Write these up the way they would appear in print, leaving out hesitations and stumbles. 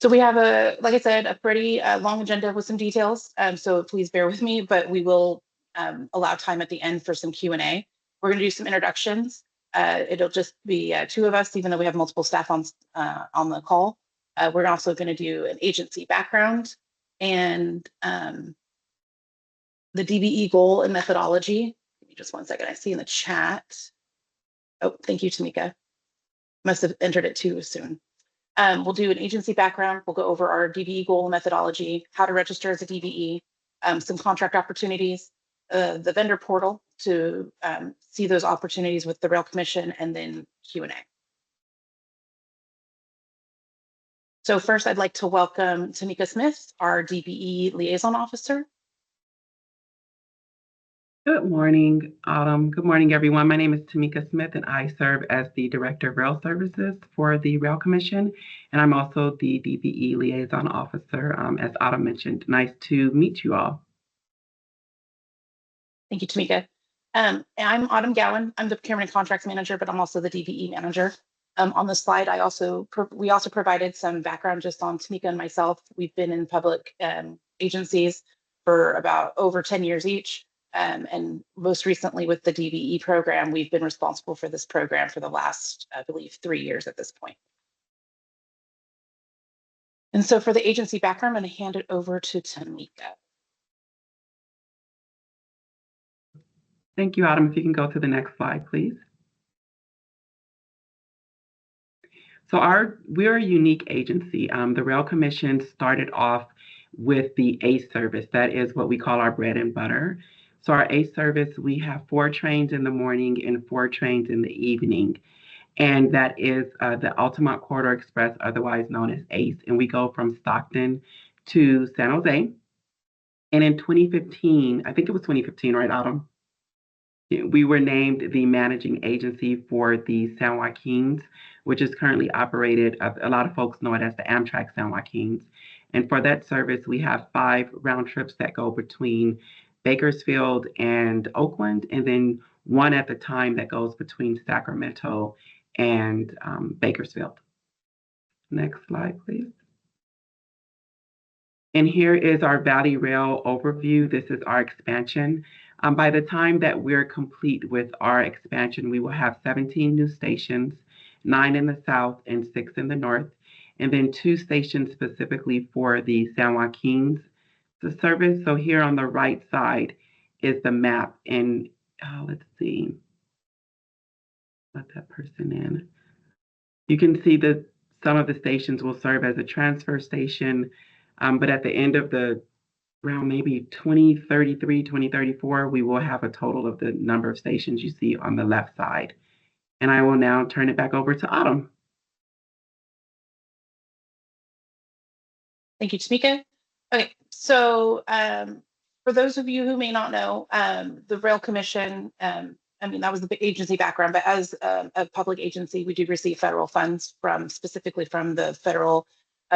So we have like I said, a pretty long agenda with some details. So please bear with me, but we will allow time at the end for some Q&A. We're going to do some introductions. It'll just be two of us, even though we have multiple staff on the call. We're also going to do an agency background and the DBE goal and methodology. Give me just one second. I see in the chat. Oh, thank you, Tamika. Must have entered it too soon. We'll do an agency background. We'll go over our DBE goal methodology, how to register as a DBE, some contract opportunities, the vendor portal to see those opportunities with the Rail Commission, and then Q&A. So first, I'd like to welcome Tamika Smith, our DBE liaison officer. Good morning, Autumn. Good morning, everyone. My name is Tamika Smith, and I serve as the Director of Rail Services for the Rail Commission, and I'm also the DBE Liaison Officer, as Autumn mentioned. Nice to meet you all. Thank you, Tamika. I'm Autumn Gowan. I'm the Procurement and Contracts Manager, but I'm also the DBE Manager. On the slide, we also provided some background just on Tamika and myself. We've been in public agencies for about over 10 years each. And most recently with the DBE program, we've been responsible for this program for the last, I believe, 3 years at this point. And so for the agency background, I'm going to hand it over to Tamika. Thank you, Autumn. If you can go to the next slide, please. So we're a unique agency. The Rail Commission started off with the ACE service. That is what we call our bread and butter. So our ACE service, we have 4 trains in the morning and 4 trains in the evening. And that is the Altamont Corridor Express, otherwise known as ACE. And we go from Stockton to San Jose. And in 2015, I think it was 2015, right, Autumn? We were named the managing agency for the San Joaquins, which is currently operated, a lot of folks know it as the Amtrak San Joaquins. And for that service, we have 5 round trips that go between Bakersfield and Oakland, and then 1 at the time that goes between Sacramento and Bakersfield. Next slide, please. And here is our Valley Rail overview. This is our expansion. By the time that we're complete with our expansion, we will have 17 new stations, 9 in the south and 6 in the north, and then 2 stations specifically for the San Joaquins the service. So here on the right side is the map, and let's see, let that person in. You can see that some of the stations will serve as a transfer station, but at the end of around maybe 2033, 2034, we will have a total of the number of stations you see on the left side. And I will now turn it back over to Autumn. Thank you, Tamika. Okay, so for those of you who may not know, the Rail Commission, I mean, that was the agency background, but as a public agency, we do receive federal funds specifically from the Federal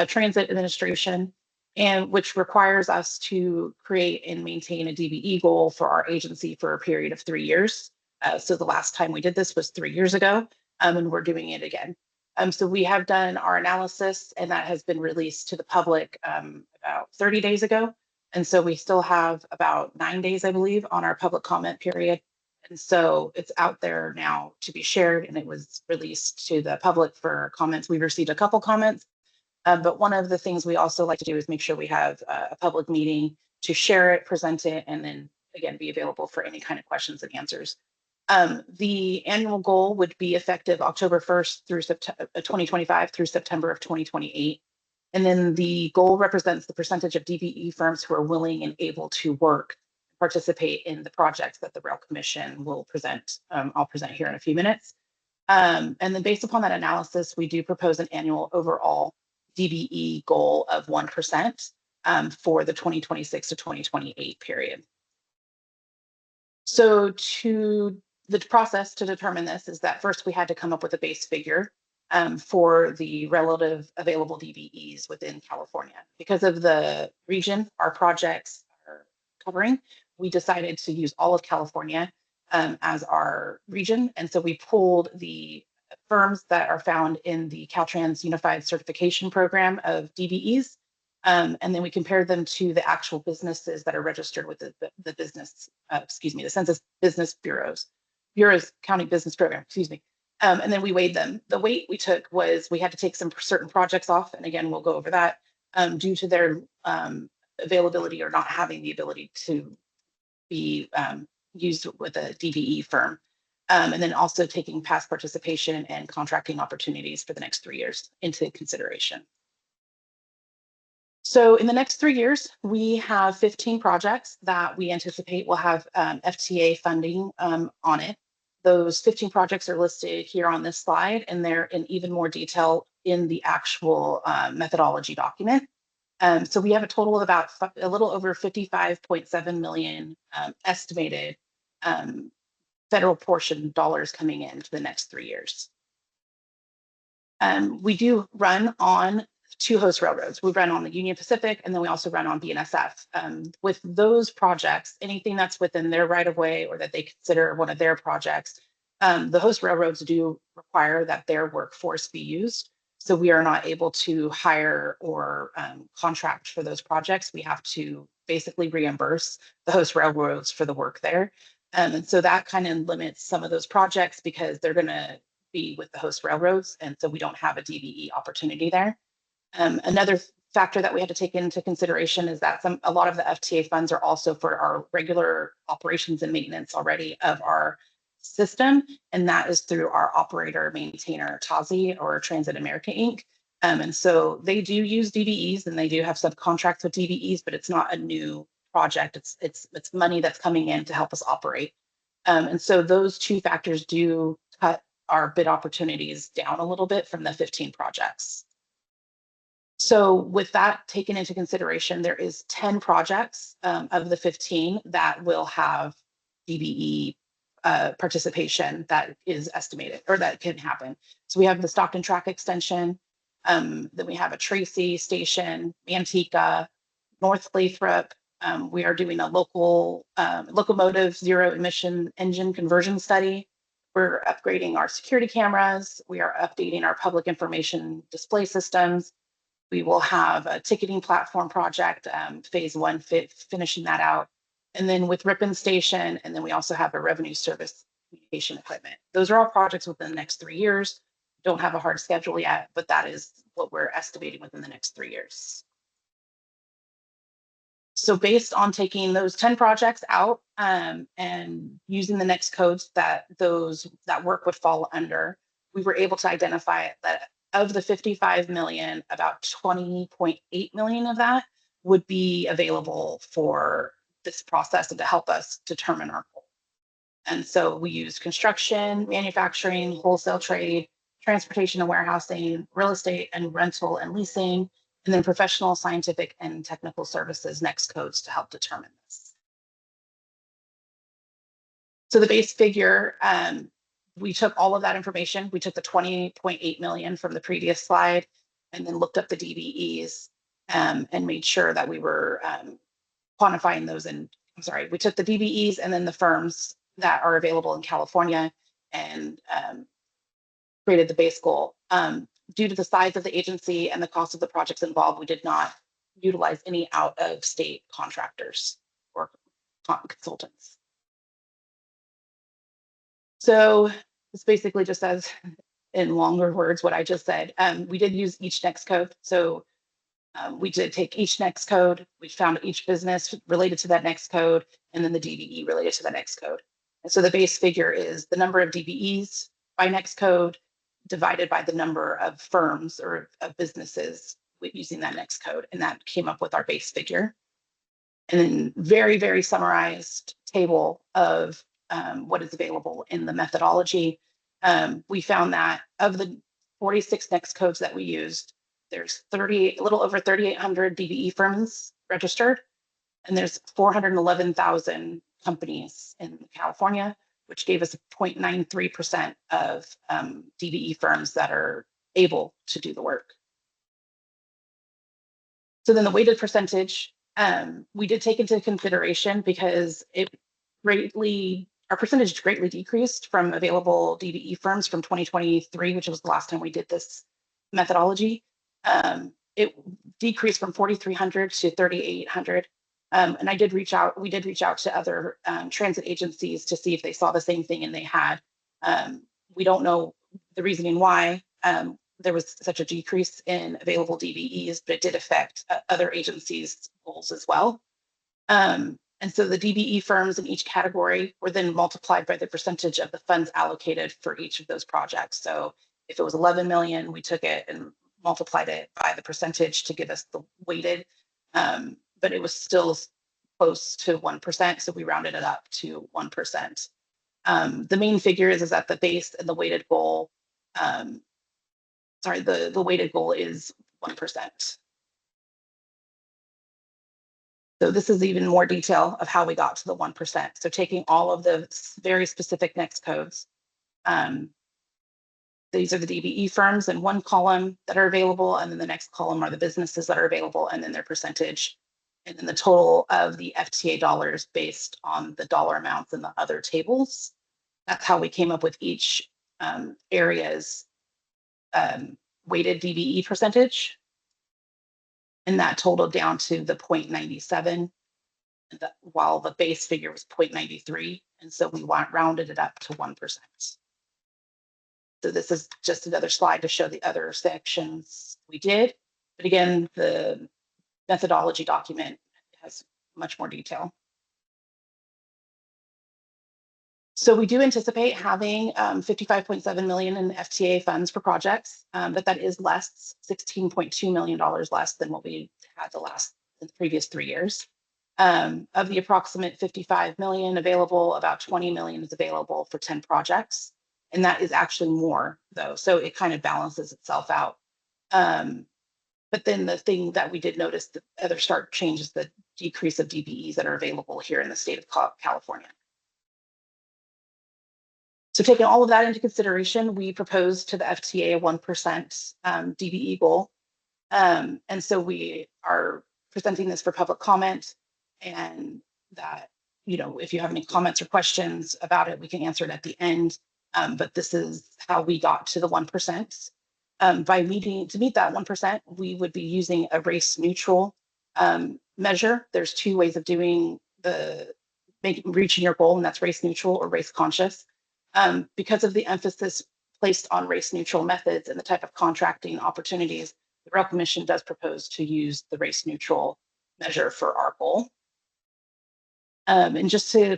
Transit Administration, and which requires us to create and maintain a DBE goal for our agency for a period of 3 years. So the last time we did this was 3 years ago, and we're doing it again. So we have done our analysis, and that has been released to the public about 30 days ago. And so we still have about 9 days, I believe, on our public comment period. And so it's out there now to be shared, and it was released to the public for comments. We've received a couple comments, but one of the things we also like to do is make sure we have a public meeting to share it, present it, and then again, be available for any kind of questions and answers. The annual goal would be effective October 1st through September 2025 through September of 2028. And then the goal represents the percentage of DBE firms who are willing and able to participate in the projects that the Rail Commission will present. I'll present here in a few minutes. And then based upon that analysis, we do propose an annual overall DBE goal of 1% for the 2026 to 2028 period. So the process to determine this is that first we had to come up with a base figure for the relative available DBEs within California. Because of the region our projects are covering, we decided to use all of California as our region. And so we pulled the firms that are found in the Caltrans Unified Certification Program of DBEs. And then we compared them to the actual businesses that are registered with the business, the Census Business Bureau's County Business Program, and then we weighed them. The weight we took was we had to take some certain projects off. And again, we'll go over that due to their availability or not having the ability to be used with a DBE firm. And then also taking past participation and contracting opportunities for the next 3 years into consideration. So in the next 3 years, we have 15 projects that we anticipate will have FTA funding on it. Those 15 projects are listed here on this slide, and they're in even more detail in the actual methodology document. So we have a total of about a little over 55.7 million estimated federal portion dollars coming in for the next 3 years. We do run on 2 host railroads. We run on the Union Pacific, and then we also run on BNSF. With those projects, anything that's within their right of way or that they consider one of their projects, the host railroads do require that their workforce be used. So we are not able to hire or contract for those projects. We have to basically reimburse the host railroads for the work there. And so that kind of limits some of those projects because they're going to be with the host railroads. And so we don't have a DBE opportunity there. Another factor that we had to take into consideration is that a lot of the FTA funds are also for our regular operations and maintenance already of our system, and that is through our operator maintainer TASI or Transit America Inc. And so they do use DBEs and they do have subcontracts with DBEs, but it's not a new project. It's money that's coming in to help us operate. And so those 2 factors do cut our bid opportunities down a little bit from the 15 projects. So with that taken into consideration, there is 10 projects of the 15 that will have DBE participation that is estimated or that can happen. So we have the Stockton track extension, then we have a Tracy station, Manteca, North Lathrop. We are doing a local locomotive zero emission engine conversion study. We're upgrading our security cameras. We are updating our public information display systems. We will have a ticketing platform project, phase 1, finishing that out. And then with Ripon Station, and then we also have a revenue service communication equipment. Those are all projects within the next 3 years. Don't have a hard schedule yet, but that is what we're estimating within the next 3 years. So based on taking those 10 projects out and using the next codes that work would fall under, we were able to identify that of the 55 million, about 20.8 million of that would be available for this process and to help us determine our goal. And so we use construction, manufacturing, wholesale trade, transportation and warehousing, real estate and rental and leasing, and then professional, scientific, and technical services next codes to help determine this. So the base figure, we took all of that information. We took the 20.8 million from the previous slide and then looked up the DBEs and made sure that we were quantifying those. We took the DBEs and then the firms that are available in California and created the base goal. Due to the size of the agency and the cost of the projects involved, we did not utilize any out-of-state contractors or consultants. So this basically just says in longer words what I just said. We did use each next code. So we did take each next code. We found each business related to that next code and then the DBE related to the next code. And so the base figure is the number of DBEs by next code divided by the number of firms or of businesses using that next code. And that came up with our base figure. And then very, very summarized table of what is available in the methodology. We found that of the 46 next codes that we used, there's a little over 3,800 DBE firms registered, and there's 411,000 companies in California, which gave us 0.93% of DBE firms that are able to do the work. So then the weighted percentage, we did take into consideration because it greatly, our percentage greatly decreased from available DBE firms from 2023, which was the last time we did this methodology. It decreased from 4,300 to 3,800. And we did reach out to other transit agencies to see if they saw the same thing, and they had. We don't know the reasoning why there was such a decrease in available DBEs, but it did affect other agencies' goals as well. And so the DBE firms in each category were then multiplied by the percentage of the funds allocated for each of those projects. So if it was 11 million, we took it and multiplied it by the percentage to give us the weighted, but it was still close to 1%. So we rounded it up to 1%. The main figure is that the base and the weighted goal, the weighted goal is 1%. So this is even more detail of how we got to the 1%. So taking all of the very specific next codes, these are the DBE firms in one column that are available, and then the next column are the businesses that are available, and then their percentage, and then the total of the FTA dollars based on the dollar amounts in the other tables. That's how we came up with each area's weighted DBE percentage. And that totaled down to the 0.97, while the base figure was 0.93. And so we rounded it up to 1%. So this is just another slide to show the other sections we did. But again, the methodology document has much more detail. So we do anticipate having 55.7 million in FTA funds for projects, but that is less, $16.2 million less than what we had the previous 3 years. Of the approximate 55 million available, about 20 million is available for 10 projects. And that is actually more though. So it kind of balances itself out. But then the thing that we did notice, the other stark change is the decrease of DBEs that are available here in the state of California. So taking all of that into consideration, we proposed to the FTA a 1% DBE goal. And so we are presenting this for public comment, and that, if you have any comments or questions about it, we can answer it at the end. But this is how we got to the 1%. To meet that 1%, we would be using a race neutral measure. There's two ways of doing reaching your goal, and that's race neutral or race conscious. Because of the emphasis placed on race neutral methods and the type of contracting opportunities, the Rail Commission does propose to use the race neutral measure for our goal. And just to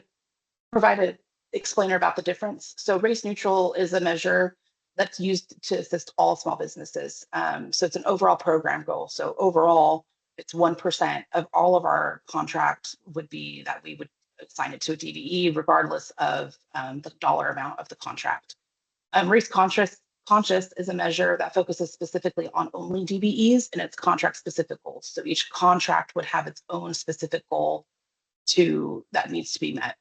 provide an explainer about the difference. So race neutral is a measure that's used to assist all small businesses. So it's an overall program goal. So overall, it's 1% of all of our contract would be that we would assign it to a DBE, regardless of the dollar amount of the contract. Race conscious is a measure that focuses specifically on only DBEs and its contract specific goals. So each contract would have its own specific goal that needs to be met.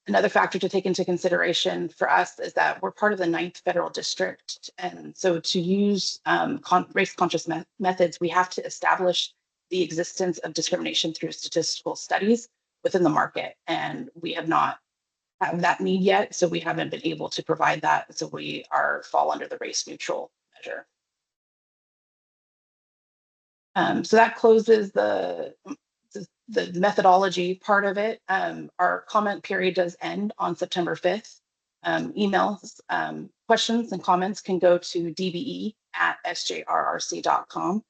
Another factor to take into consideration for us is that we're part of the 9th federal district. And so to use race conscious methods, we have to establish the existence of discrimination through statistical studies within the market. And we have not had that need yet. So we haven't been able to provide that. So we fall under the race neutral measure. So that closes the methodology part of it. Our comment period does end on September 5th. Emails, questions and comments can go to dbe@sjrrc.com.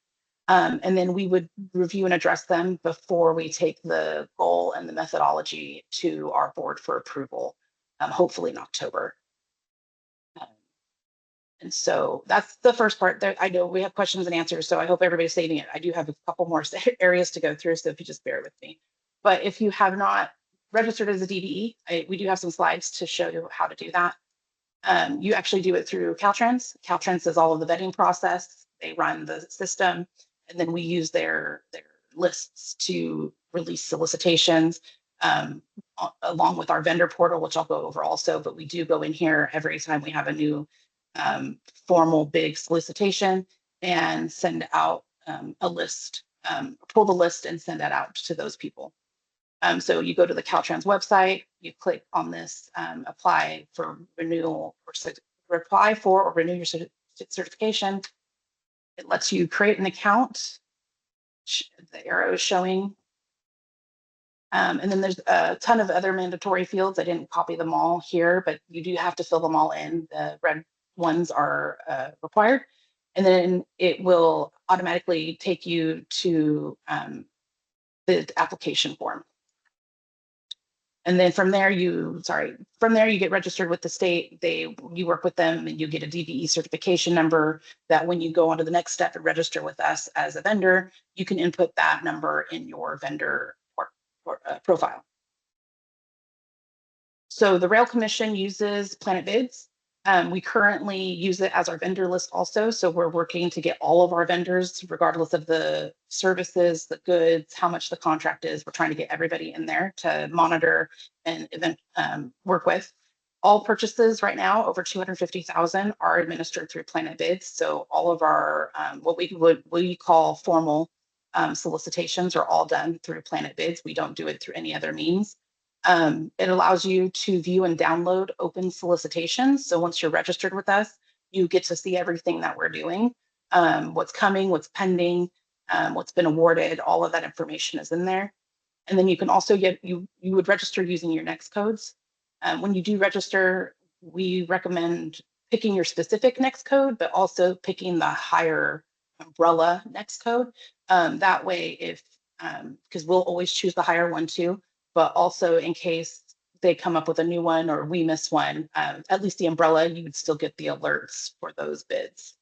And then we would review and address them before we take the goal and the methodology to our board for approval, hopefully in October. And so that's the first part. I know we have questions and answers, so I hope everybody's saving it. I do have a couple more areas to go through, so if you just bear with me. But if you have not registered as a DBE, we do have some slides to show you how to do that. You actually do it through Caltrans. Caltrans does all of the vetting process. They run the system, and then we use their lists to release solicitations, along with our vendor portal, which I'll go over also. But we do go in here every time we have a new formal big solicitation and send out a list, pull the list and send that out to those people. So you go to the Caltrans website, you click on this apply for renewal or apply for or renew your certification. It lets you create an account. The arrow is showing. And then there's a ton of other mandatory fields. I didn't copy them all here, but you do have to fill them all in. The red ones are required. And then it will automatically take you to the application form. And then from there, you get registered with the state. You work with them and you get a DBE certification number that when you go on to the next step and register with us as a vendor, you can input that number in your vendor profile. So the Rail Commission uses Planet Bids. We currently use it as our vendor list also. So we're working to get all of our vendors, regardless of the services, the goods, how much the contract is. We're trying to get everybody in there to monitor and work with. All purchases right now over 250,000 are administered through Planet Bids. So all of our what we call formal solicitations are all done through Planet Bids. We don't do it through any other means. It allows you to view and download open solicitations. So once you're registered with us, you get to see everything that we're doing, what's coming, what's pending, what's been awarded, all of that information is in there. And then you can also you would register using your NEX codes. When you do register, we recommend picking your specific NEX code, but also picking the higher umbrella NEX code. That way, if because we'll always choose the higher one too, but also in case they come up with a new one or we miss one, at least the umbrella, you would still get the alerts for those bids.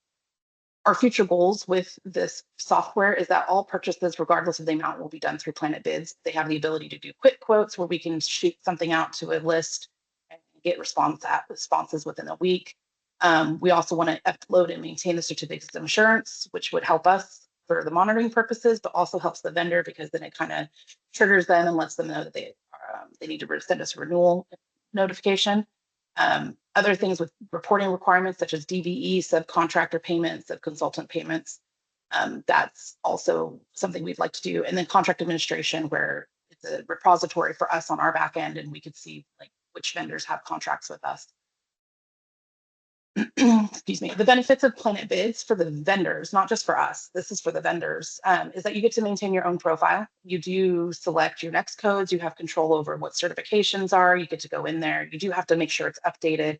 Our future goals with this software is that all purchases, regardless of the amount, will be done through Planet Bids. They have the ability to do quick quotes where we can shoot something out to a list and get responses within a week. We also want to upload and maintain the certificates of insurance, which would help us for the monitoring purposes, but also helps the vendor because then it kind of triggers them and lets them know that they need to send us a renewal notification. Other things with reporting requirements such as DBE, subcontractor payments, subconsultant payments. That's also something we'd like to do. And then contract administration, where it's a repository for us on our back end, and we could see like which vendors have contracts with us. Excuse me. The benefits of Planet Bids for the vendors, not just for us, this is for the vendors, is that you get to maintain your own profile. You do select your NEX codes. You have control over what certifications are. You get to go in there. You do have to make sure it's updated.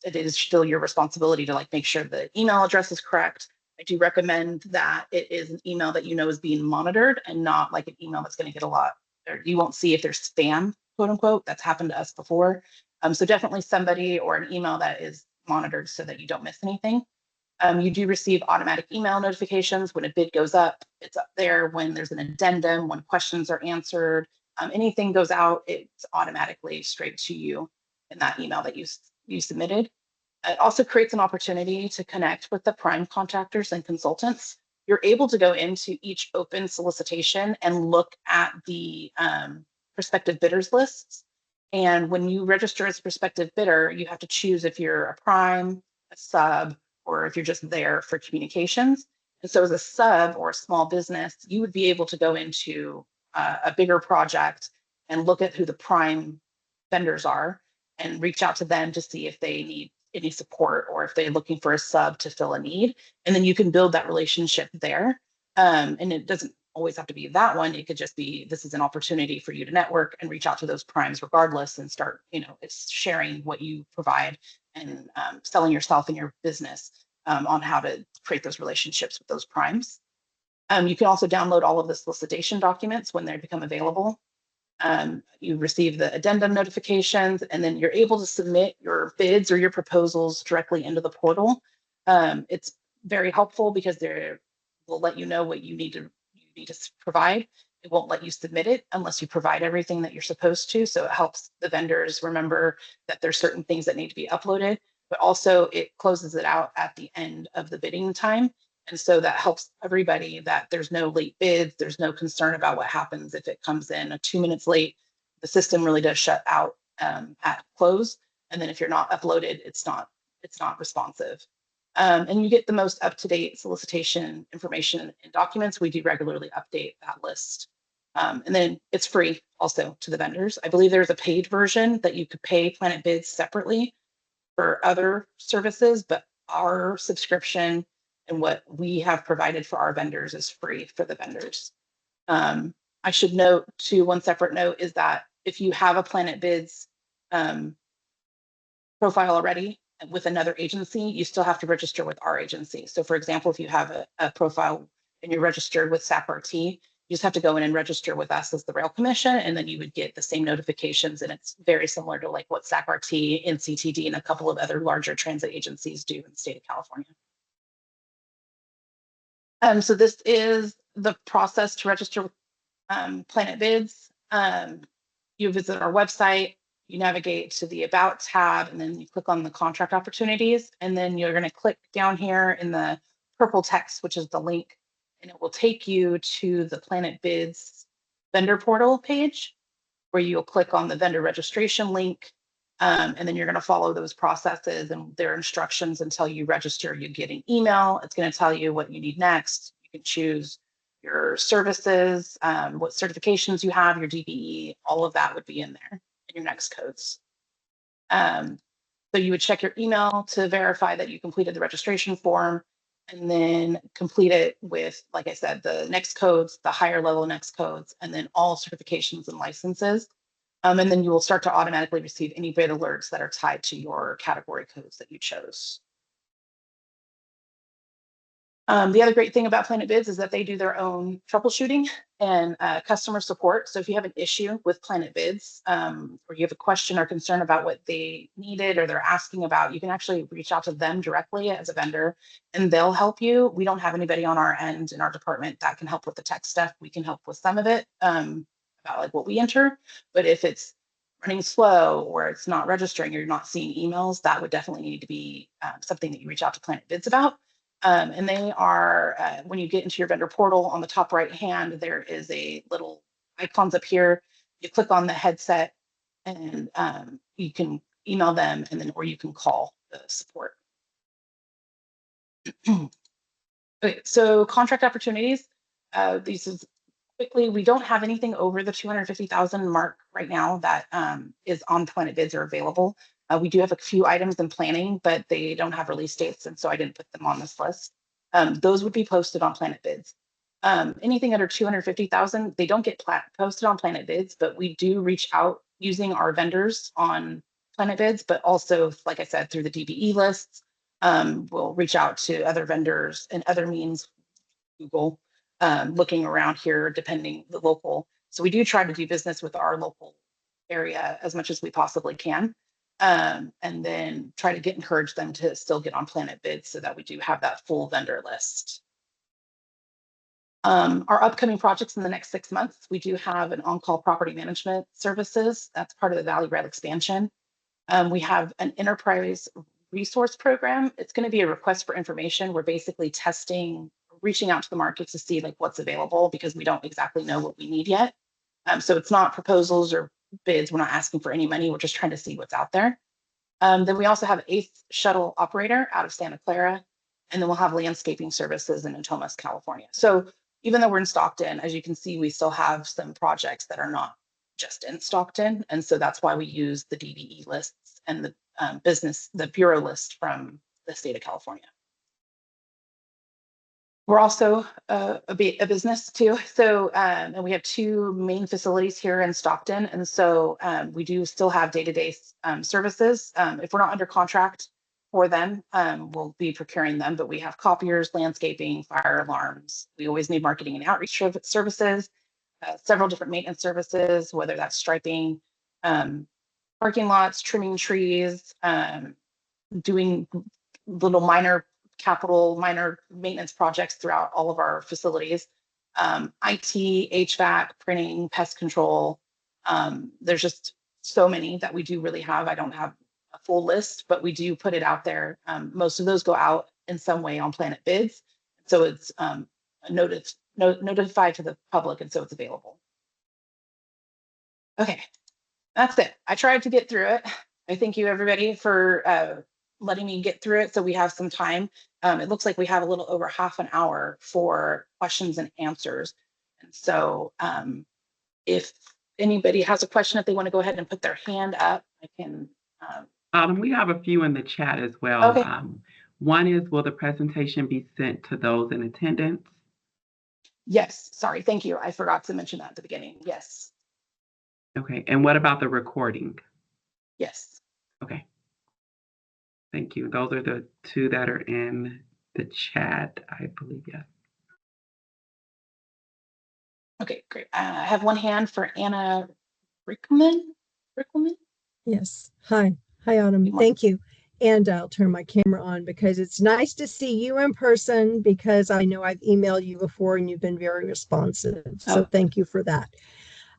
It is still your responsibility to like make sure the email address is correct. I do recommend that it is an email that you know is being monitored and not like an email that's going to get a lot, or you won't see if there's spam, quote unquote. That's happened to us before. So definitely somebody or an email that is monitored so that you don't miss anything. You do receive automatic email notifications when a bid goes up. It's up there when there's an addendum, when questions are answered. Anything goes out, it's automatically straight to you in that email that you submitted. It also creates an opportunity to connect with the prime contractors and consultants. You're able to go into each open solicitation and look at the prospective bidders lists. And when you register as a prospective bidder, you have to choose if you're a prime, a sub, or if you're just there for communications. And so as a sub or a small business, you would be able to go into a bigger project and look at who the prime vendors are and reach out to them to see if they need any support or if they're looking for a sub to fill a need. And then you can build that relationship there. And it doesn't always have to be that one. It could just be, this is an opportunity for you to network and reach out to those primes regardless and start, it's sharing what you provide and selling yourself and your business on how to create those relationships with those primes. You can also download all of the solicitation documents when they become available. You receive the addendum notifications, and then you're able to submit your bids or your proposals directly into the portal. It's very helpful because they will let you know what you need to provide. It won't let you submit it unless you provide everything that you're supposed to. So it helps the vendors remember that there's certain things that need to be uploaded, but also it closes it out at the end of the bidding time. And so that helps everybody that there's no late bids. There's no concern about what happens if it comes in 2 minutes late. The system really does shut out at close. And then if you're not uploaded, it's not responsive. And you get the most up-to-date solicitation information and documents. We do regularly update that list. And then it's free also to the vendors. I believe there's a paid version that you could pay Planet Bids separately for other services, but our subscription and what we have provided for our vendors is free for the vendors. I should note too, one separate note is that if you have a Planet Bids profile already with another agency, you still have to register with our agency. So for example, if you have a profile and you're registered with SAP-RT, you just have to go in and register with us as the Rail Commission, and then you would get the same notifications. And it's very similar to like what SAP-RT, NCTD, and a couple of other larger transit agencies do in the state of California. So this is the process to register with Planet Bids. You visit our website, you navigate to the About tab, and then you click on the contract opportunities, and then you're going to click down here in the purple text, which is the link, and it will take you to the Planet Bids vendor portal page, where you'll click on the vendor registration link, and then you're going to follow those processes and their instructions until you register. You get an email. It's going to tell you what you need next. You can choose your services, what certifications you have, your DBE, all of that would be in there, and your next codes. So you would check your email to verify that you completed the registration form, and then complete it with, like I said, the next codes, the higher level next codes, and then all certifications and licenses. And then you will start to automatically receive any bid alerts that are tied to your category codes that you chose. The other great thing about Planet Bids is that they do their own troubleshooting and customer support. So if you have an issue with Planet Bids, or you have a question or concern about what they needed or they're asking about, you can actually reach out to them directly as a vendor, and they'll help you. We don't have anybody on our end in our department that can help with the tech stuff. We can help with some of it, about like what we enter, but if it's running slow or it's not registering or you're not seeing emails, that would definitely need to be something that you reach out to Planet Bids about. And they are, when you get into your vendor portal on the top right hand, there is a little icons up here. You click on the headset, and you can email them, and then or you can call the support. Okay, so contract opportunities. These is quickly, we don't have anything over the 250,000 mark right now that is on Planet Bids or available. We do have a few items in planning, but they don't have release dates, and so I didn't put them on this list. Those would be posted on Planet Bids. Anything under 250,000, they don't get posted on Planet Bids, but we do reach out using our vendors on Planet Bids, but also, like I said, through the DBE lists. We'll reach out to other vendors and other means, Google, looking around here, depending the local. So we do try to do business with our local area as much as we possibly can. And then try to encourage them to still get on Planet Bids so that we do have that full vendor list. Our upcoming projects in the next 6 months, we do have an on-call property management services. That's part of the Valley Rail expansion. We have an enterprise resource program. It's going to be a request for information. We're basically testing, reaching out to the market to see like what's available, because we don't exactly know what we need yet. So it's not proposals or bids. We're not asking for any money. We're just trying to see what's out there. Then we also have 8th shuttle operator out of Santa Clara, and then we'll have landscaping services in Natomas, California. So even though we're in Stockton, as you can see, we still have some projects that are not just in Stockton. And so that's why we use the DBE lists and the bureau list from the state of California. We're also a business too. So, and we have 2 main facilities here in Stockton. And so we do still have day-to-day services. If we're not under contract for them, we'll be procuring them, but we have copiers, landscaping, fire alarms. We always need marketing and outreach services, several different maintenance services, whether that's striping, parking lots, trimming trees, doing little minor maintenance projects throughout all of our facilities. IT, HVAC, printing, pest control. There's just so many that we do really have. I don't have a full list, but we do put it out there. Most of those go out in some way on Planet Bids. So it's notified to the public, and so it's available. Okay, that's it. I tried to get through it. I thank you everybody for letting me get through it so we have some time. It looks like we have a little over half an hour for questions and answers. And so If anybody has a question, if they want to go ahead and put their hand up, I can. We have a few in the chat as well. Okay. One is, will the presentation be sent to those in attendance? Yes. Sorry. Thank you. I forgot to mention that at the beginning. Yes. Okay. And what about the recording? Yes. Okay. Thank you. Those are the two that are in the chat, I believe. Yes. Okay, great. I have one hand for Anna Rickman. Rickman? Yes. Hi. Hi, Autumn. Thank you. And I'll turn my camera on because it's nice to see you in person, because I know I've emailed you before and you've been very responsive. So thank you for that.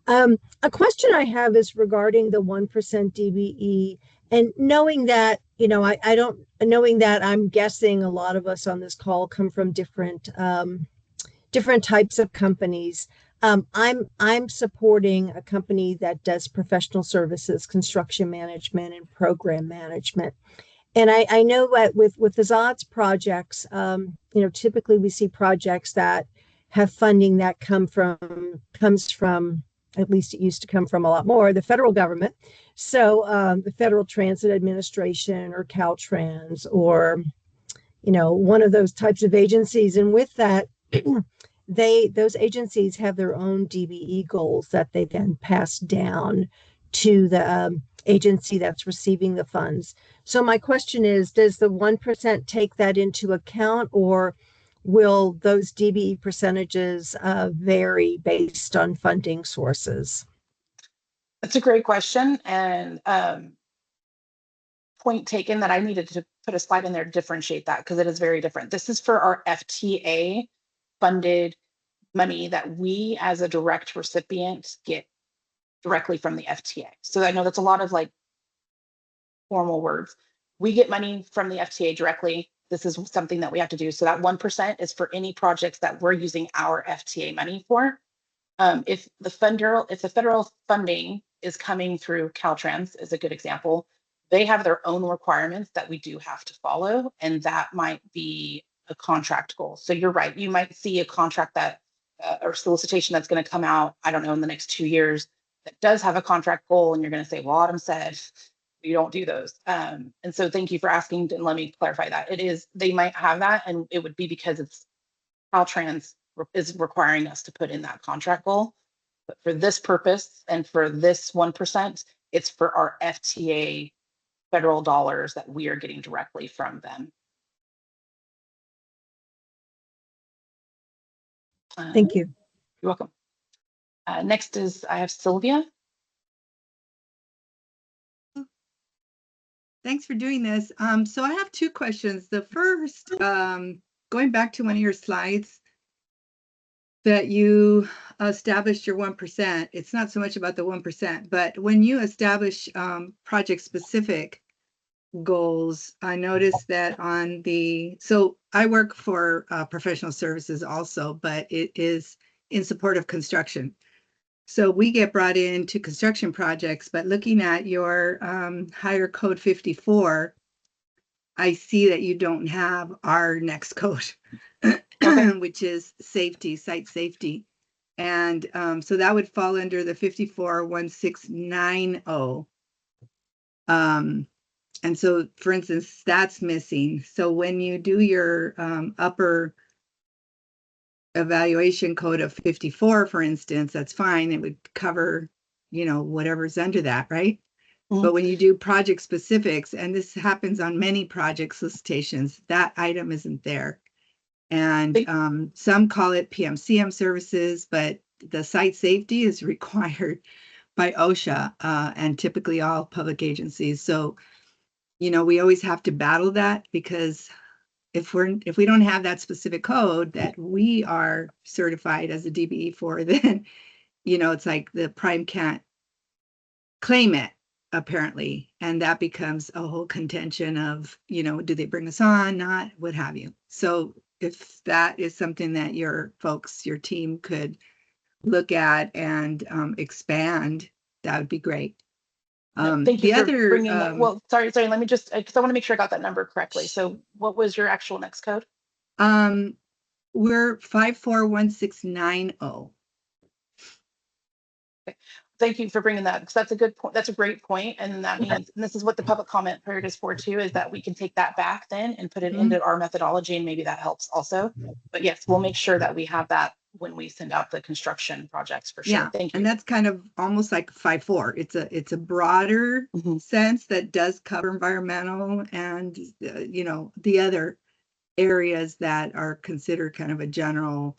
A question I have is regarding the 1% DBE, and knowing that, I don't, knowing that I'm guessing a lot of us on this call come from different types of companies. I'm supporting a company that does professional services, construction management, and program management. And I know that with the ZODS projects, typically we see projects that have funding that comes from, at least it used to come from a lot more, the federal government. So the Federal Transit Administration or Caltrans, or one of those types of agencies. And with that, those agencies have their own DBE goals that they then pass down to the agency that's receiving the funds. So my question is, does the 1% take that into account, or will those DBE percentages vary based on funding sources? That's a great question, and point taken that I needed to put a slide in there to differentiate that, because it is very different. This is for our FTA funded money that we as a direct recipient get directly from the FTA. So I know that's a lot of like formal words. We get money from the FTA directly. This is something that we have to do. So that 1% is for any projects that we're using our FTA money for. If the federal funding is coming through Caltrans, is a good example, they have their own requirements that we do have to follow, and that might be a contract goal. So you're right, you might see a contract that or solicitation that's going to come out, I don't know, in the next 2 years that does have a contract goal, and you're going to say, well, Autumn said we don't do those. And so thank you for asking, and let me clarify that. It is, they might have that, and it would be because it's Caltrans is requiring us to put in that contract goal. But for this purpose and for this 1%, it's for our FTA federal dollars that we are getting directly from them. Thank you. You're welcome. Next is, I have Sylvia. Thanks for doing this. So I have two questions. The first, going back to one of your slides that you established your 1%, it's not so much about the 1%, but when you establish project-specific goals, I noticed that on the, so I work for professional services also, but it is in support of construction. So we get brought into construction projects, but looking at your higher code 54, I see that you don't have our next code, which is safety, site safety. And so that would fall under the 541690. And so, for instance, that's missing. So when you do your upper evaluation code of 54, for instance, that's fine. It would cover, whatever's under that, right? Mm-hmm. But when you do project specifics, and this happens on many project solicitations, that item isn't there. And some call it PMCM services, but the site safety is required by OSHA and typically all public agencies. So, we always have to battle that, because if we don't have that specific code that we are certified as a DBE for, then, it's like the prime can't claim it, apparently. And that becomes a whole contention of, do they bring us on, not, what have you. So if that is something that your team could look at and expand, that would be great. Thank you for bringing that. Well, sorry. Let me just, because I want to make sure I got that number correctly. So what was your actual next code? We're 541690. Thank you for bringing that, because that's a good point. That's a great point. And that means, and this is what the public comment period is for too, is that we can take that back then and put it into our methodology, and maybe that helps also. But yes, we'll make sure that we have that when we send out the construction projects for sure. Yeah, Thank you. and that's kind of almost like 5.4. It's a broader sense that does cover environmental and you know, the other areas that are considered kind of a general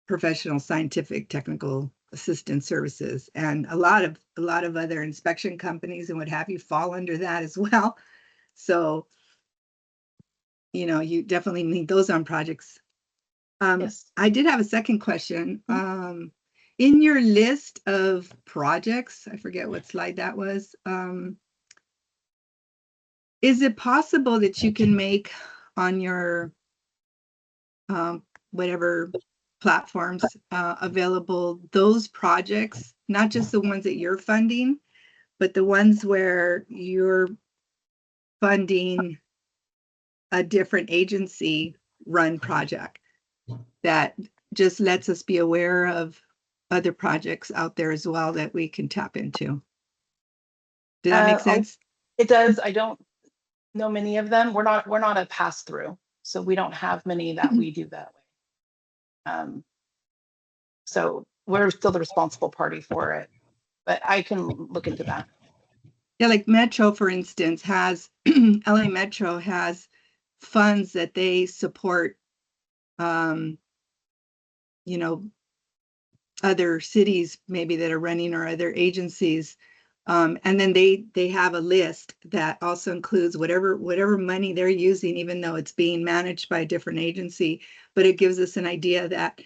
professional, scientific, technical assistance services, and a lot of other inspection companies and what have you fall under that as well. So, you know, you definitely need those on projects. Yes. I did have a second question. In your list of projects, I forget what slide that was. Is it possible that you can make on your whatever platforms available those projects, not just the ones that you're funding, but the ones where you're funding a different agency run project that just lets us be aware of other projects out there as well that we can tap into? Did that make sense? It does. I don't know many of them. We're not a pass through, so we don't have many that we do that way. So we're still the responsible party for it, but I can look into that. Yeah, like Metro, for instance, has LA Metro has funds that they support, you know, other cities maybe that are running, or other agencies. And then they have a list that also includes whatever money they're using, even though it's being managed by a different agency. But it gives us an idea that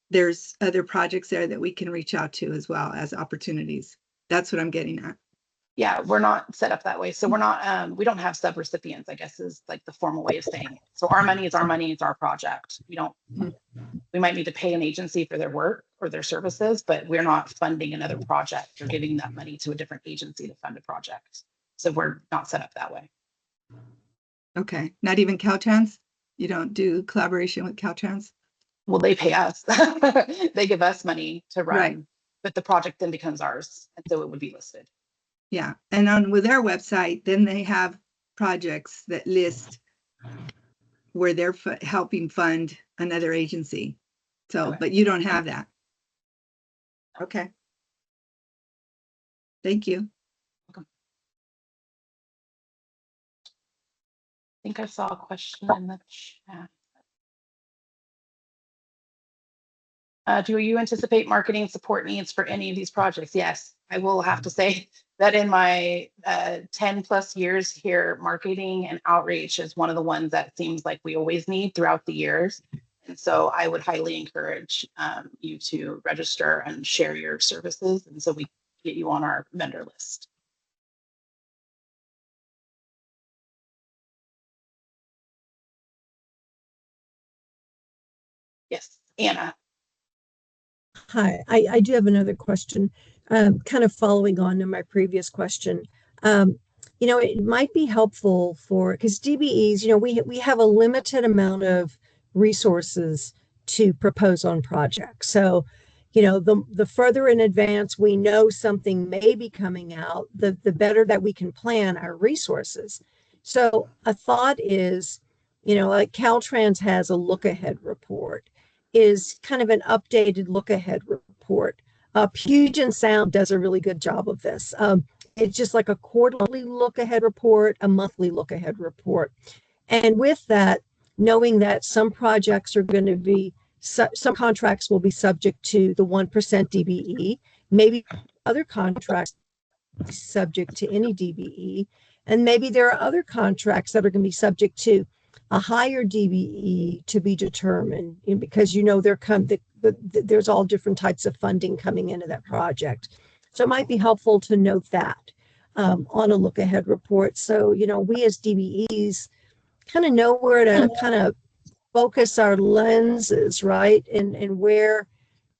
there's other projects there that we can reach out to as well as opportunities. That's what I'm getting at. Yeah, we're not set up that way. So we're not, we don't have subrecipients, I guess is like the formal way of saying it. So our money is our money, it's our project. We don't, we might need to pay an agency for their work or their services, but we're not funding another project or giving that money to a different agency to fund a project. So we're not set up that way. Okay, not even Caltrans? You don't do collaboration with Caltrans? Well, they pay us. They give us money to run, Right. but the project then becomes ours. And so it would be listed. Yeah, and with their website, then they have projects that list where they're helping fund another agency. So, Okay. but you don't have that. Okay. Thank you. I think I saw a question in the chat. Do you anticipate marketing support needs for any of these projects? Yes, I will have to say that in my 10 plus years here, marketing and outreach is one of the ones that seems like we always need throughout the years. And so I would highly encourage you to register and share your services. And so we get you on our vendor list. Yes, Anna. Hi, I do have another question, kind of following on to my previous question. You know, it might be helpful for, because DBEs, you know, we have a limited amount of resources to propose on projects. So, you know, the further in advance we know something may be coming out, the better that we can plan our resources. So a thought is, you know, like Caltrans has a look ahead report, is kind of an updated look ahead report. Puget Sound does a really good job of this. It's just like a quarterly look ahead report, a monthly look ahead report. And with that, knowing that some projects are going to be, some contracts will be subject to the 1% DBE, maybe other contracts subject to any DBE, and maybe there are other contracts that are going to be subject to a higher DBE to be determined, because you know there's all different types of funding coming into that project. So it might be helpful to note that on a look ahead report. So, you know, we as DBEs kind of know where to kind of focus our lenses, right? And where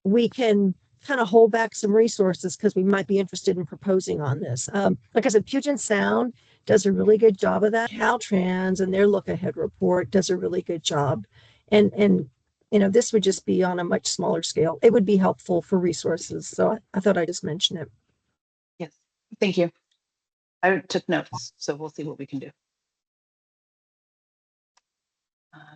we can kind of hold back some resources because we might be interested in proposing on this. Like I said, Puget Sound does a really good job of that. Caltrans and their look ahead report does a really good job. And this would just be on a much smaller scale. It would be helpful for resources. So I thought I'd just mention it. Yes, thank you. I took notes, so we'll see what we can do.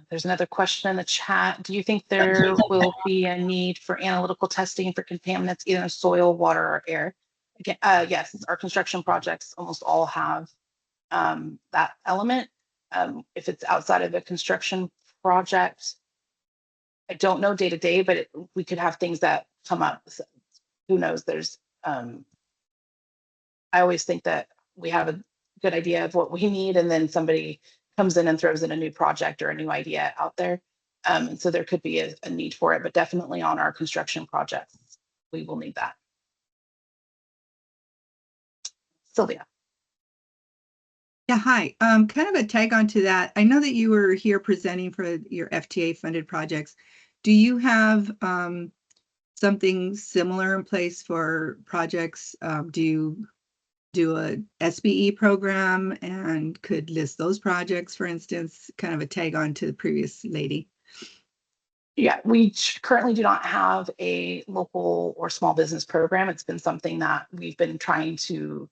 There's another question in the chat. Do you think there will be a need for analytical testing for contaminants, either in soil, water, or air? Again, yes, our construction projects almost all have that element. If it's outside of a construction project, I don't know day to day, but we could have things that come up. So who knows? There's, I always think that we have a good idea of what we need, and then somebody comes in and throws in a new project or a new idea out there. And so there could be a need for it, but definitely on our construction projects, we will need that. Sylvia. Yeah, hi. Kind of a tag on to that. I know that you were here presenting for your FTA funded projects. Do you have something similar in place for projects? Do you do a SBE program and could list those projects, for instance, kind of a tag on to the previous lady? Yeah, we currently do not have a local or small business program. It's been something that we've been trying to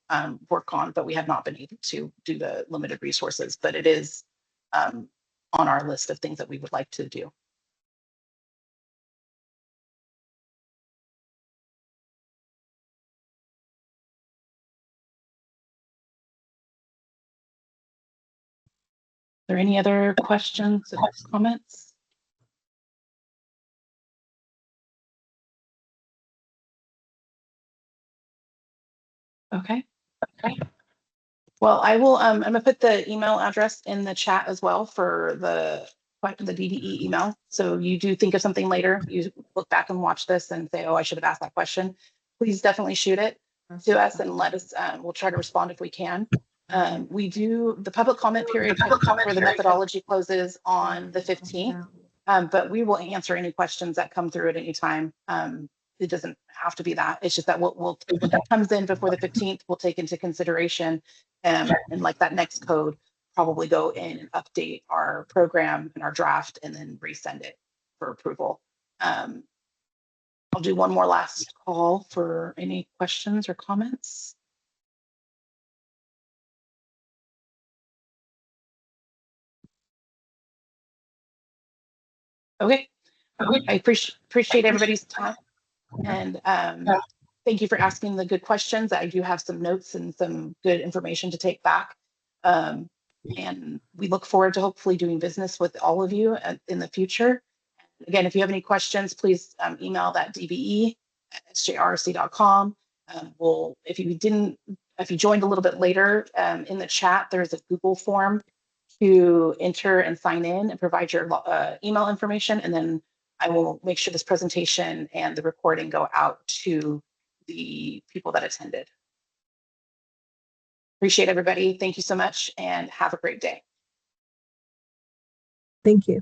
work on, but we have not been able to due to limited resources. But it is on our list of things that we would like to do. Are there any other questions or comments? Okay. Well, I will, I'm gonna put the email address in the chat as well for the DBE email. So you do think of something later, you look back and watch this and say, oh, I should have asked that question. Please definitely shoot it to us and let us, we'll try to respond if we can. The public comment period for the methodology closes on the 15th, but we will answer any questions that come through at any time. It doesn't have to be that. It's just that when that comes in before the 15th, we'll take into consideration and like that next code, probably go in and update our program and our draft and then resend it for approval. I'll do one more last call for any questions or comments. Okay. I appreciate everybody's time. And thank you for asking the good questions. I do have some notes and some good information to take back. And we look forward to hopefully doing business with all of you in the future. Again, if you have any questions, please email that dbe@sjrc.com. If you joined a little bit later in the chat, there's a Google form to enter and sign in and provide your email information, and then I will make sure this presentation and the recording go out to the people that attended. Appreciate everybody. Thank you so much and have a great day. Thank you.